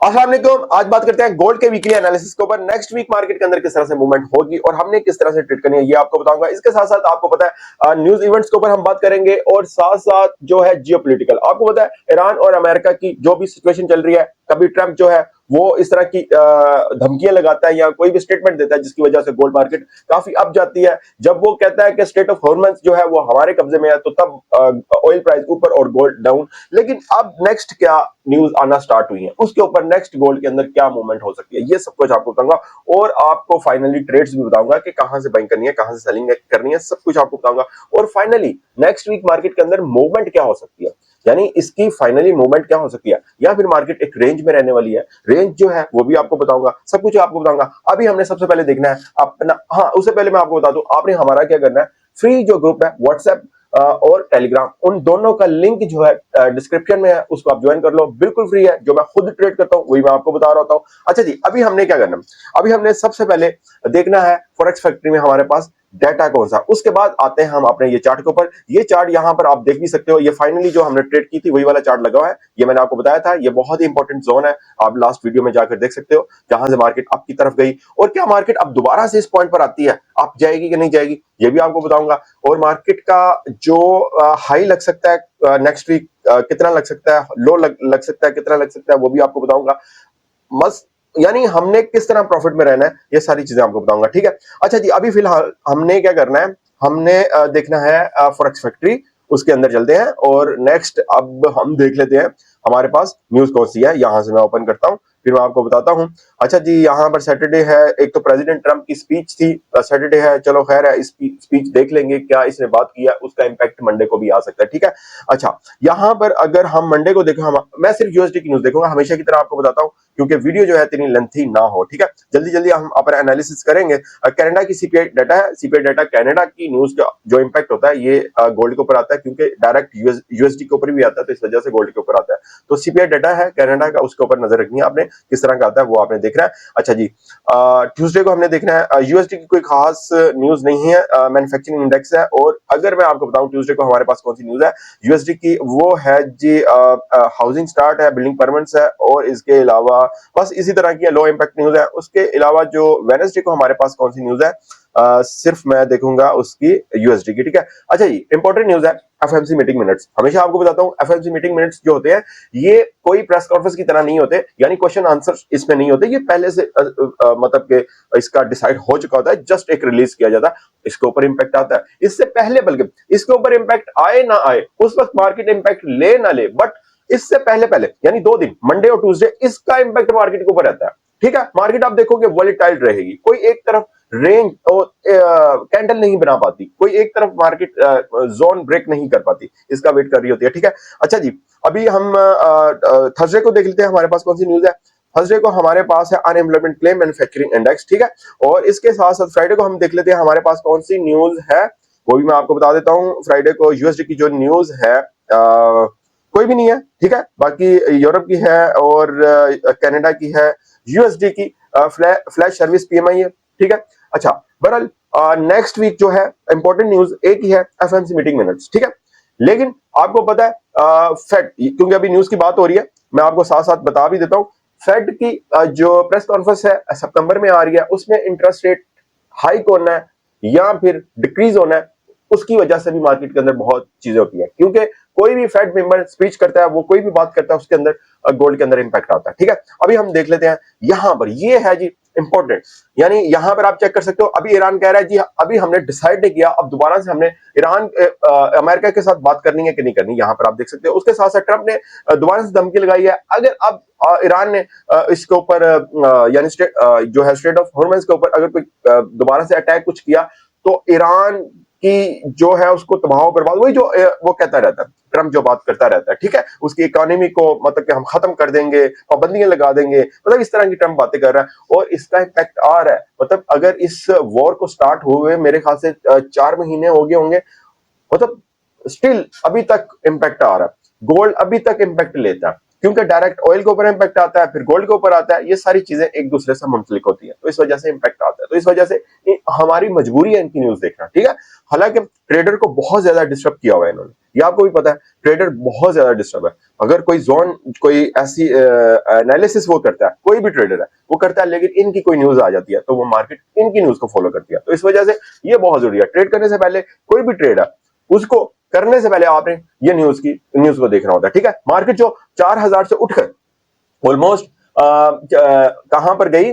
अस्सलाम वालेकुम। आज बात करते हैं गोल्ड के वीकली एनालिसिस के ऊपर। नेक्स्ट वीक मार्केट के अंदर किस तरह से मूवमेंट होगी और हमने किस तरह से ट्रेड करनी है ये आपको बताऊंगा। इसके साथ साथ आपको पता है न्यूज इवेंट्स के ऊपर हम बात करेंगे और साथ साथ जो है जियोपॉलिटिकल, आपको पता है ईरान और अमेरिका की जो भी सिचुएशन चल रही है, कभी ट्रंप जो है वो इस तरह की धमकियां लगाता है या कोई भी स्टेटमेंट देता है जिसकी वजह से गोल्ड मार्केट काफी अप जाती है। जब वो कहता है कि स्टेट ऑफ हॉर्मन्स जो है वो हमारे कब्जे में है तो तब ऑयल प्राइस ऊपर और गोल्ड डाउन। लेकिन अब नेक्स्ट क्या न्यूज आना स्टार्ट हुई है, उसके ऊपर नेक्स्ट गोल्ड के अंदर क्या मूवमेंट हो सकती है, ये सब कुछ आपको बताऊंगा और आपको फाइनली ट्रेड्स भी बताऊंगा कि कहां से बाइंग करनी है, कहां से सेलिंग करनी है, सब कुछ आपको बताऊंगा। और फाइनली नेक्स्ट वीक मार्केट के अंदर मूवमेंट क्या हो सकती है, यानी इसकी फाइनली मूवमेंट क्या हो सकती है, या फिर मार्केट एक रेंज में रहने वाली है, रेंज जो है वो भी आपको बताऊंगा, सब कुछ आपको बताऊंगा। अभी हमने सबसे पहले देखना है अपना, हाँ उससे पहले मैं आपको बता दूं आपने हमारा क्या करना है, फ्री जो ग्रुप है व्हाट्सएप और टेलीग्राम, उन दोनों का लिंक जो है डिस्क्रिप्शन में है, उसको आप ज्वाइन कर लो, बिल्कुल फ्री है। जो मैं खुद ट्रेड करता हूं वही मैं आपको बता रहा हूं। अच्छा जी, अभी हमने क्या करना है, अभी हमने सबसे पहले देखना है फॉरेक्स फैक्ट्री में हमारे पास डाटा कौन सा, उसके बाद आते हैं हम अपने ये चार्ट के ऊपर। ये चार्ट यहां पर आप देख भी सकते हो, ये फाइनली जो हमने ट्रेड की थी वही वाला चार्ट लगा हुआ है, ये मैंने आपको बताया था, ये बहुत ही इंपॉर्टेंट जोन है, आप लास्ट वीडियो में जाकर देख सकते हो, जहां से मार्केट आपकी तरफ गई और क्या मार्केट अब दोबारा से इस पॉइंट पर आती है, आप जाएगी कि नहीं जाएगी ये भी आपको बताऊंगा। और मार्केट का जो हाई लग सकता है नेक्स्ट वीक कितना लग सकता है, लो लग सकता है कितना लग सकता है, वो भी आपको बताऊंगा। मस्त, यानी हमने किस तरह प्रॉफिट में रहना है ये सारी चीजें आपको बताऊंगा, ठीक है। अच्छा जी, अभी फिलहाल हमने क्या करना है, हमने देखना है फॉरेक्स फैक्ट्री, उसके अंदर चलते हैं और नेक्स्ट अब हम देख लेते हैं हमारे पास न्यूज कौन सी है। यहां से मैं ओपन करता हूं फिर मैं आपको बताता हूं। अच्छा जी, यहाँ पर सैटरडे है, एक तो प्रेसिडेंट ट्रंप की स्पीच थी, सैटरडे है, चलो खैर है, स्पीच देख लेंगे क्या इसने बात किया, उसका इंपैक्ट मंडे को भी आ सकता है, ठीक है। अच्छा, यहाँ पर अगर हम मंडे को देखें, मैं सिर्फ यूएसडी की न्यूज देखूंगा हमेशा की तरह, आपको बताता हूँ क्योंकि वीडियो जो है इतनी लेंथी ना हो, ठीक है। जल्दी जल्दी हम अपना एनालिसिस करेंगे। कनाडा की सीपीआई डाटा है, सीपीआई डाटा कनाडा की न्यूज का जो इंपैक्ट होता है ये गोल्ड के ऊपर आता है, क्योंकि डायरेक्ट यूएसडी के ऊपर भी आता है, तो इस वजह से गोल्ड के ऊपर आता है। तो सीपीआई डाटा है कनाडा का, उसके ऊपर नजर रखनी है आपने, किस तरह का आता है वो आपने देखना है। अच्छा जी, ट्यूसडे को हमने देखना है, यूएसडी की कोई खास न्यूज नहीं है, मैन्युफैक्चरिंग इंडेक्स है। और अगर मैं आपको बताऊं ट्यूसडे को हमारे पास कौन सी न्यूज है यूएसडी की, वो है जी हाउसिंग स्टार्ट है, बिल्डिंग परमिट्स है, और इसके अलावा बस इसी तरह की लो इम्पैक्ट न्यूज है। उसके अलावा जो वेडनेसडे को हमारे पास कौन सी न्यूज है, सिर्फ मैं देखूंगा उसकी यूएसडी की, ठीक है। अच्छा जी, इंपॉर्टेंट न्यूज है एफएमसी मीटिंग मिनट्स। हमेशा आपको बताता हूं एफएमसी मीटिंग मिनट्स जो होते हैं ये कोई प्रेस कॉन्फ्रेंस की तरह नहीं होते, यानी क्वेश्चन आंसर इसमें नहीं होते, ये पहले से मतलब के इसका डिसाइड हो चुका होता है, जस्ट एक रिलीज किया जाता है, इसके ऊपर इंपैक्ट आता है। इससे पहले बल्कि इसके ऊपर इंपैक्ट आए ना आए, उस वक्त मार्केट इंपैक्ट ले ना ले, बट इससे पहले पहले यानी 2 दिन, मंडे और ट्यूसडे, इसका इंपैक्ट मार्केट के ऊपर रहता है, ठीक है। मार्केट आप देखोगे वॉलेटाइल रहेगी, कोई एक तरफ रेंज और कैंडल नहीं बना पाती, कोई एक तरफ मार्केट जोन ब्रेक नहीं कर पाती, इसका वेट कर रही होती है, ठीक है। अच्छा जी, अभी हम थर्सडे को देख लेते हैं हमारे पास कौन सी न्यूज है। थर्सडे को हमारे पास है अनएम्प्लॉयमेंट क्लेम मैन्युफैक्चरिंग इंडेक्स, ठीक है। और इसके साथ साथ फ्राइडे को हम देख लेते हैं हमारे पास कौन सी न्यूज है, वो भी मैं आपको बता देता हूं। फ्राइडे को यूएसडी की जो न्यूज है कोई भी नहीं है, ठीक है। बाकी यूरोप की है और कनाडा की है, यूएसडी की फ्लैश सर्विस पीएमआई है, ठीक है। अच्छा, बहरहाल नेक्स्ट वीक जो है इंपॉर्टेंट न्यूज एक ही है, एफएमसी मीटिंग मिनट्स, ठीक है। लेकिन आपको पता है फेड, क्योंकि अभी न्यूज की बात हो रही है, मैं आपको साथ साथ बता भी देता हूं, फेड की जो प्रेस कॉन्फ्रेंस है सितंबर में आ रही है, उसमें इंटरेस्ट रेट हाइक होना है या फिर डिक्रीज होना है, उसकी वजह से भी मार्केट के अंदर बहुत चीजें होती है, क्योंकि कोई भी फेड मेंबर स्पीच करता है, वो कोई भी बात करता है, उसके अंदर गोल्ड के अंदर इंपैक्ट आता है, ठीक है। अभी हम देख लेते हैं यहां पर, ये है जी इंपॉर्टेंट, यानी यहां पर आप चेक कर सकते हो, अभी ईरान कह रहा है जी अभी हमने डिसाइड नहीं किया, अब दोबारा से हमने ईरान अमेरिका के साथ बात करनी है कि नहीं करनी, यहां पर आप देख सकते हो। उसके साथ साथ ट्रंप ने दोबारा से धमकी लगाई है, अगर अब ईरान ने इसके ऊपर यानी जो है स्ट्रेट ऑफ हॉर्मज़ के ऊपर अगर कोई दोबारा से अटैक कुछ किया, तो ईरान की जो है उसको तबाह बर्बाद, वही जो वो कहता रहता है, ट्रंप जो बात करता रहता है, ठीक है। उसकी इकोनॉमी को मतलब कि हम खत्म कर देंगे, पाबंदियां लगा देंगे, मतलब इस तरह की ट्रंप बातें कर रहा है और इसका इम्पैक्ट आ रहा है। मतलब अगर इस वॉर को स्टार्ट हुए मेरे ख्याल से 4 महीने हो गए होंगे, मतलब स्टिल अभी तक इम्पैक्ट आ रहा है। गोल्ड अभी तक इम्पैक्ट लेता है, क्योंकि डायरेक्ट ऑयल के ऊपर इम्पैक्ट आता है, फिर गोल्ड के ऊपर आता है, ये सारी चीजें एक दूसरे से मुंसलिक होती है, तो इस वजह से इम्पैक्ट आता है। तो इस वजह से हमारी मजबूरी है इनकी न्यूज देखना, ठीक है। हालांकि ट्रेडर को बहुत ज्यादा डिस्टर्ब किया हुआ है इन्होंने, ये आपको भी पता है, ट्रेडर बहुत ज्यादा डिस्टर्ब है। अगर कोई जोन, कोई ऐसी एनालिसिस वो करता है, कोई भी ट्रेडर है वो करता है, लेकिन इनकी कोई न्यूज आ जाती है तो वो मार्केट इनकी न्यूज को फॉलो करती है। तो इस वजह से ये बहुत जरूरी है, ट्रेड करने से पहले कोई भी ट्रेड है उसको करने से पहले आपने ये न्यूज को देखना होता है, ठीक है। मार्केट जो 4000 से उठकर ऑलमोस्ट कहां पर गई,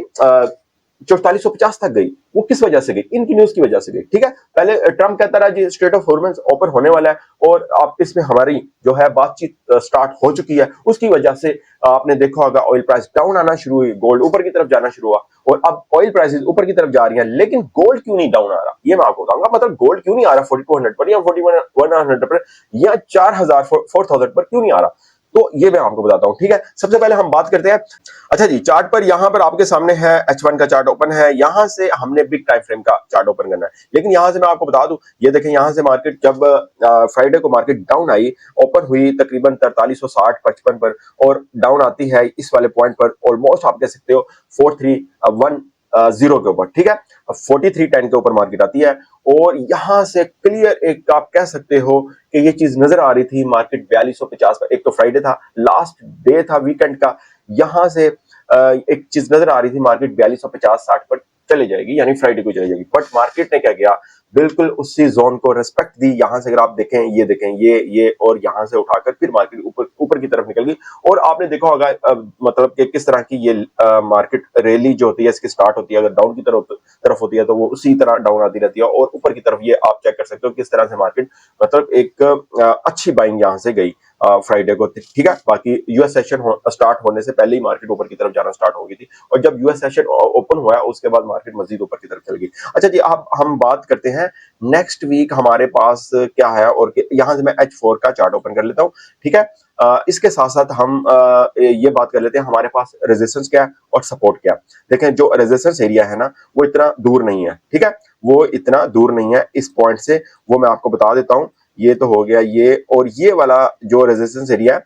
4450 तक गई, वो किस वजह से गई, इनकी न्यूज की वजह से गई, ठीक है। पहले ट्रम्प कहता रहा जी स्टेट ऑफ हॉर्मोन्स ओपन होने वाला है, और आप इसमें हमारी जो है बातचीत स्टार्ट हो चुकी है, उसकी वजह से आपने देखा होगा ऑयल प्राइस डाउन आना शुरू हुई, गोल्ड ऊपर की तरफ जाना शुरू हुआ, और अब ऑयल प्राइसेस ऊपर की तरफ जा रही हैं, लेकिन गोल्ड क्यों नहीं डाउन आ रहा, ये मैं आपको बताऊंगा। मतलब गोल्ड क्यों नहीं आ रहा 4200 पर या 4100 पर या 4000 4000 पर क्यों नहीं आ रहा, तो ये मैं आपको बताता हूं, ठीक है। सबसे पहले हम बात करते हैं, अच्छा जी, चार्ट पर यहां पर आपके सामने है H1 का चार्ट ओपन है, यहां से हमने बिग टाइम फ्रेम का चार्ट ओपन करना है। लेकिन यहां से मैं आपको बता दूं, ये देखें यहां से मार्केट जब फ्राइडे को मार्केट डाउन आई, ओपन हुई तकरीबन 4360 55 पर, और डाउन आती है इस वाले पॉइंट पर, ऑलमोस्ट आप कह सकते हो 4310 के ऊपर, ठीक है। 4310 के ऊपर मार्केट आती है, और यहां से क्लियर एक आप कह सकते हो कि ये चीज नजर आ रही थी, मार्केट 4250 पर, एक तो फ्राइडे था, लास्ट डे था वीकेंड का, यहां से एक चीज नजर आ रही थी, मार्केट 4250-60 पर चले जाएगी, यानी फ्राइडे को चली जाएगी। बट मार्केट ने क्या किया, बिल्कुल उसी जोन को रिस्पेक्ट दी। यहां से अगर आप देखें, ये देखें, ये और यहां से उठाकर फिर मार्केट ऊपर की तरफ निकल गई, और आपने देखा होगा मतलब कि किस तरह की ये मार्केट रैली जो होती है इसकी स्टार्ट होती है, अगर डाउन की तरफ होती है तो वो उसी तरह डाउन आती रहती है, और ऊपर की तरफ ये आप चेक कर सकते हो किस तरह से मार्केट मतलब एक अच्छी बाइंग यहां से गई फ्राइडे को, ठीक है। बाकी यूएस सेशन स्टार्ट होने से पहले ही मार्केट ऊपर की तरफ जाना स्टार्ट हो गई थी, और जब यूएस सेशन ओपन हुआ उसके बाद मार्केट मजीद ऊपर की तरफ चल गई। अच्छा जी, अब हम बात करते हैं नेक्स्ट वीक हमारे पास क्या है, और यहां से मैं H4 का चार्ट ओपन कर लेता हूं, ठीक है। इसके साथ साथ हम ये बात कर लेते हैं हमारे पास रेजिस्टेंस क्या है और सपोर्ट क्या है। देखें जो रेजिस्टेंस एरिया है ना, वो इतना दूर नहीं है, ठीक है, वो इतना दूर नहीं है इस पॉइंट से, वो मैं आपको बता देता हूं। ये तो हो गया ये, और ये वाला जो रेजिस्टेंस एरिया है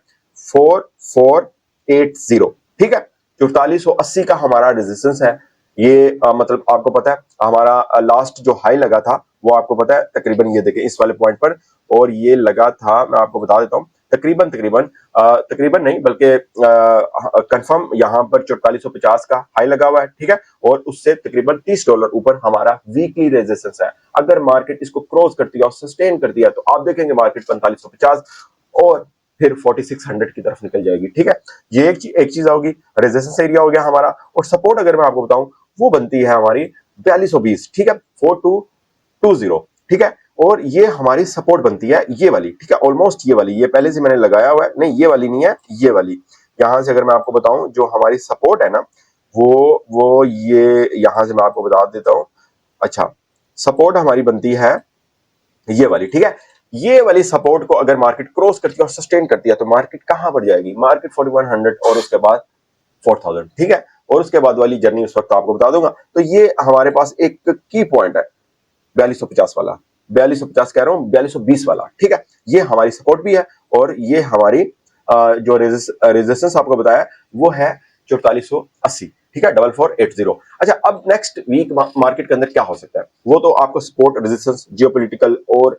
4480, ठीक है, 4480 का हमारा रेजिस्टेंस है। ये मतलब आपको पता है हमारा लास्ट जो हाई लगा था वो आपको पता है तकरीबन, ये देखें इस वाले पॉइंट पर, और ये लगा था, मैं आपको बता देता हूं, तकरीबन नहीं बल्कि कंफर्म यहां पर 4450 का हाई लगा हुआ है, ठीक है, और उससे तकरीबन $30 ऊपर हमारा वीकली रेजिस्टेंस है। अगर मार्केट इसको क्रॉस करती है और सस्टेन करती है तो आप देखेंगे मार्केट 4550 और फिर 4600 की तरफ निकल जाएगी, ठीक है। ये एक चीज होगी, रेजिस्टेंस एरिया हो गया हमारा, और सपोर्ट अगर मैं आपको बताऊं वो बनती है हमारी 4220, ठीक है, 4220, ठीक है, और ये हमारी सपोर्ट बनती है ये वाली, ठीक है, ऑलमोस्ट ये वाली, ये पहले से मैंने लगाया हुआ है, नहीं ये वाली नहीं है, ये वाली। यहां से अगर मैं आपको बताऊं जो हमारी सपोर्ट है ना, वो ये यहां से मैं आपको बता देता हूं। अच्छा, सपोर्ट हमारी बनती है ये वाली, ठीक है। ये वाली सपोर्ट को अगर मार्केट क्रॉस करती है और सस्टेन करती है तो मार्केट कहां पर जाएगी, मार्केट 4100 और उसके बाद 4000, ठीक है, और उसके बाद वाली जर्नी उस वक्त आपको बता दूंगा। तो ये हमारे पास एक की पॉइंट है 4250 वाला, 4250 कह रहा हूं, 4220 वाला, ठीक है। ये हमारी सपोर्ट भी है, और ये हमारी जो रेजिस्टेंस आपको बताया वो है 4480, ठीक है, 4480। अच्छा, अब नेक्स्ट वीक मार्केट के अंदर क्या हो सकता है, वो तो आपको सपोर्ट, रेजिस्टेंस, जियोपॉलिटिकल और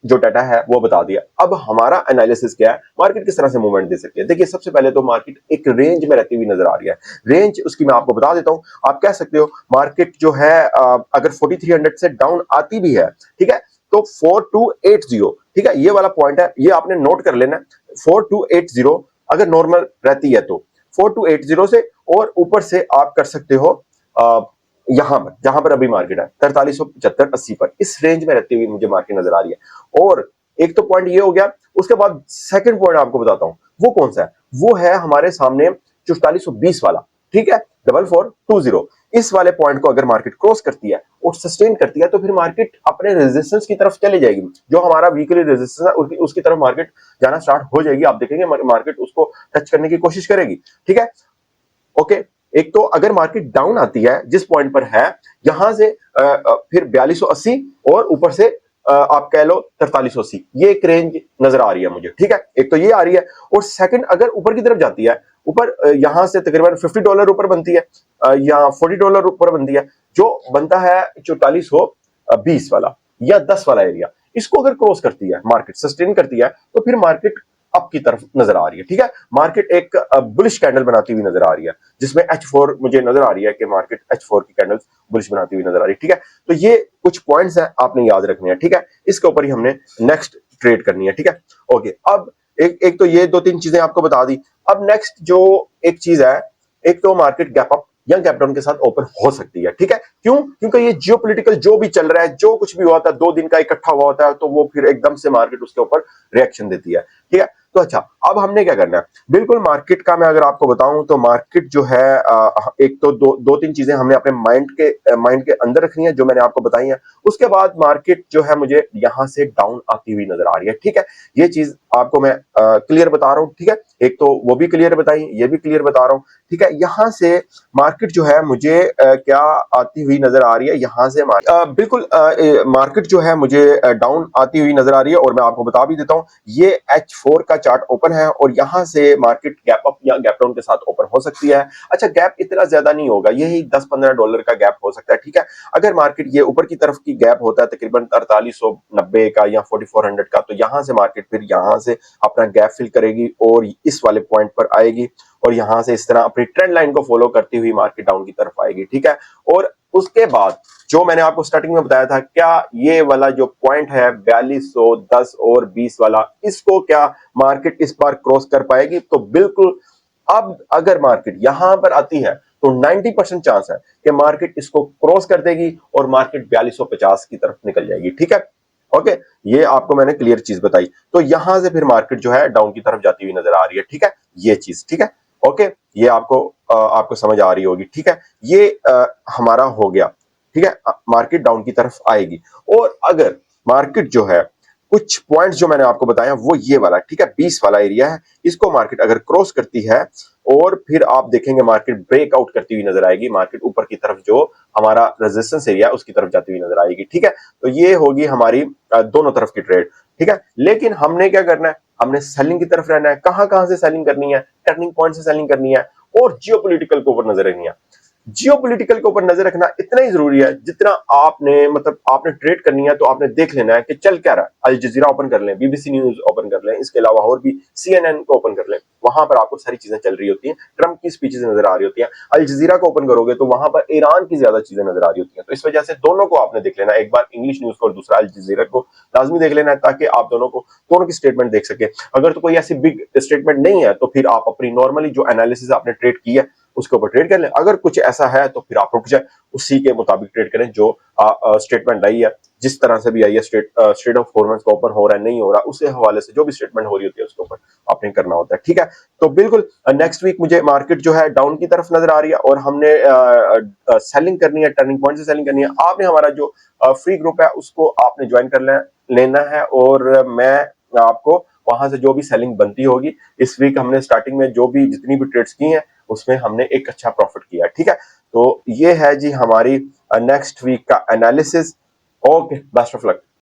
जो डाटा है वो बता दिया। अब हमारा एनालिसिस क्या है, मार्केट किस तरह से मूवमेंट दे सकती है। देखिए सबसे पहले तो मार्केट एक रेंज में रहती हुई नजर आ रही है, रेंज उसकी मैं आपको बता देता हूं। आप कह सकते हो मार्केट जो है अगर 4300 से डाउन आती भी है, ठीक है, तो 4280, ठीक है, ये वाला पॉइंट है, ये आपने नोट कर लेना। 4280 अगर नॉर्मल रहती है तो 4280 से और ऊपर से आप कर सकते हो यहां पर जहां पर अभी मार्केट है 4375-80 पर, इस रेंज में रहती हुई मुझे मार्केट नजर आ रही है। और एक तो पॉइंट ये हो गया, उसके बाद सेकंड पॉइंट आपको बताता हूं वो कौन सा है, वो है हमारे सामने 4420 वाला, ठीक है, 4420। इस वाले पॉइंट को अगर मार्केट क्रॉस करती है और सस्टेन करती है तो फिर मार्केट अपने रेजिस्टेंस की तरफ चली जाएगी, जो हमारा वीकली रेजिस्टेंस है उसकी तरफ मार्केट जाना स्टार्ट हो जाएगी। आप देखेंगे मार्केट उसको टच करने की कोशिश करेगी, ठीक है, ओके। एक तो अगर मार्केट डाउन आती है जिस पॉइंट पर है, यहां से फिर 4280 और ऊपर से आप कह लो 4380, ये एक रेंज नजर आ रही है मुझे, ठीक है, एक तो ये आ रही है। और सेकंड अगर ऊपर की तरफ जाती है, ऊपर यहां से तकरीबन $50 ऊपर बनती है या $40 ऊपर बनती है, जो बनता है 4420 वाला या 10 वाला एरिया, इसको अगर क्रॉस करती है, मार्केट सस्टेन करती है, तो फिर मार्केट अप की तरफ नजर आ रही है। ठीक है, मार्केट एक बुलिश कैंडल बनाती हुई नजर आ रही है, जिसमें H4 मुझे नजर आ रही है कि मार्केट H4 की कैंडल्स बुलिश बनाती हुई नजर आ रही है। ठीक है, तो ये कुछ पॉइंट्स हैं आपने याद रखने हैं। ठीक है, इसके ऊपर ही हमने नेक्स्ट ट्रेड करनी है। ठीक है, ओके, अब एक तो ये 2-3 चीजें आपको बता दी। अब नेक्स्ट जो एक चीज है, एक तो मार्केट गैप अप या गैप डाउन के साथ ओपन हो सकती है। ठीक है, क्यों? क्योंकि ये जियोपॉलिटिकल जो भी चल रहा है, जो कुछ भी हुआ था, 2 दिन का इकट्ठा हुआ होता है, तो वो फिर एकदम से मार्केट उसके ऊपर रिएक्शन देती है। ठीक है, तो अच्छा, अब हमने क्या करना है? बिल्कुल मार्केट का मैं अगर आपको बताऊं तो मार्केट जो है एक तो 2-3 चीजें हमने अपने माइंड के अंदर रखनी है, जो मैंने आपको बताई है। उसके बाद मार्केट जो है मुझे यहां से डाउन आती हुई नजर आ रही है। ठीक है, ये चीज आपको मैं क्लियर बता रहा हूं। ठीक है, एक तो वो भी क्लियर बताई, ये भी क्लियर बता रहा हूं। ठीक है, यहां से मार्केट जो है मुझे क्या आती हुई नजर आ रही है, यहां से बिल्कुल मार्केट जो है मुझे डाउन आती हुई नजर आ रही है, और मैं आपको बता भी देता हूं, ये H4 का चार्ट ओपन है और यहां से मार्केट गैप अप या गैप डाउन के साथ ओपन हो सकती है। अच्छा, गैप इतना ज्यादा नहीं होगा, यही $10-15 का गैप हो सकता है। ठीक है, अगर मार्केट ये ऊपर की तरफ की गैप होता है तकरीबन 4890 का या 4400 का, तो यहां से मार्केट फिर यहां से अपना गैप फिल करेगी और इस वाले पॉइंट पर आएगी, और यहां से इस तरह अपनी ट्रेंड लाइन को फॉलो करती हुई मार्केट डाउन की तरफ आएगी। ठीक है, और उसके बाद जो मैंने आपको स्टार्टिंग में बताया था, क्या ये वाला जो पॉइंट है 4210 और 20 वाला, इसको क्या मार्केट इस बार क्रॉस कर पाएगी? तो बिल्कुल, अब अगर मार्केट यहां पर आती है तो 90% चांस है कि मार्केट इसको क्रॉस कर देगी और मार्केट 4250 की तरफ निकल जाएगी। ठीक है, ओके, ये आपको मैंने क्लियर चीज बताई। तो यहां से फिर मार्केट जो है डाउन की तरफ जाती हुई नजर आ रही है। ठीक है, ये चीज ठीक है, ओके, ये आपको समझ आ रही होगी। ठीक है, ये हमारा हो गया। ठीक है, मार्केट डाउन की तरफ आएगी, और अगर मार्केट जो है कुछ पॉइंट्स जो मैंने आपको बताया वो ये वाला, ठीक है, 20 वाला एरिया है, इसको मार्केट अगर क्रॉस करती है और फिर आप देखेंगे मार्केट ब्रेकआउट करती हुई नजर आएगी, मार्केट ऊपर की तरफ जो हमारा रेजिस्टेंस एरिया है उसकी तरफ जाती हुई नजर आएगी। ठीक है, तो ये होगी हमारी दोनों तरफ की ट्रेड। ठीक है, लेकिन हमने क्या करना है? हमने सेलिंग की तरफ रहना है। कहां कहां से सेलिंग करनी है? टर्निंग पॉइंट से सेलिंग करनी है, और जियोपॉलिटिकल के ऊपर नजर रखनी है। जियोपॉलिटिकल के ऊपर नजर रखना इतना ही जरूरी है जितना आपने ट्रेड करनी है, तो आपने देख लेना है कि चल क्या रहा है। अल जजीरा ओपन कर लें, बीबीसी न्यूज ओपन कर लें, इसके अलावा और भी CNN को ओपन कर लें, वहां पर आपको सारी चीजें चल रही होती हैं, ट्रंप की स्पीचेस नजर आ रही होती हैं। अल जजीरा को ओपन करोगे तो वहां पर ईरान की ज्यादा चीजें नजर आ रही होती हैं। तो इस वजह से दोनों को आपने देख लेना, एक बार इंग्लिश न्यूज को और दूसरा अल जजीरा को लाजमी देख लेना है, ताकि आप दोनों की स्टेटमेंट देख सके। अगर तो कोई ऐसी बिग स्टेटमेंट नहीं है तो फिर आप अपनी नॉर्मली जो एनालिसिस आपने ट्रेड की है उसके ऊपर ट्रेड कर लें। अगर कुछ ऐसा है तो फिर आप रुक जाए, उसी के मुताबिक ट्रेड करें जो स्टेटमेंट आई है, जिस तरह से भी आई है, स्टेट ऑफ परफॉर्मेंस का ओपन हो रहा है नहीं हो रहा, उसके हवाले से जो भी स्टेटमेंट हो रही होती है उसके ऊपर आपने करना होता है। ठीक है, तो बिल्कुल नेक्स्ट वीक मुझे मार्केट जो है डाउन की तरफ नजर आ रही है, और हमने सेलिंग करनी है, टर्निंग पॉइंट से सेलिंग करनी है। आपने हमारा जो फ्री ग्रुप है उसको आपने ज्वाइन कर लेना है, और मैं आपको वहां से जो भी सेलिंग बनती होगी, इस वीक हमने स्टार्टिंग में जो भी जितनी भी ट्रेड्स की हैं उसमें हमने एक अच्छा प्रॉफिट किया। ठीक है, तो ये है जी हमारी नेक्स्ट वीक का analysis. Okay, best of luck.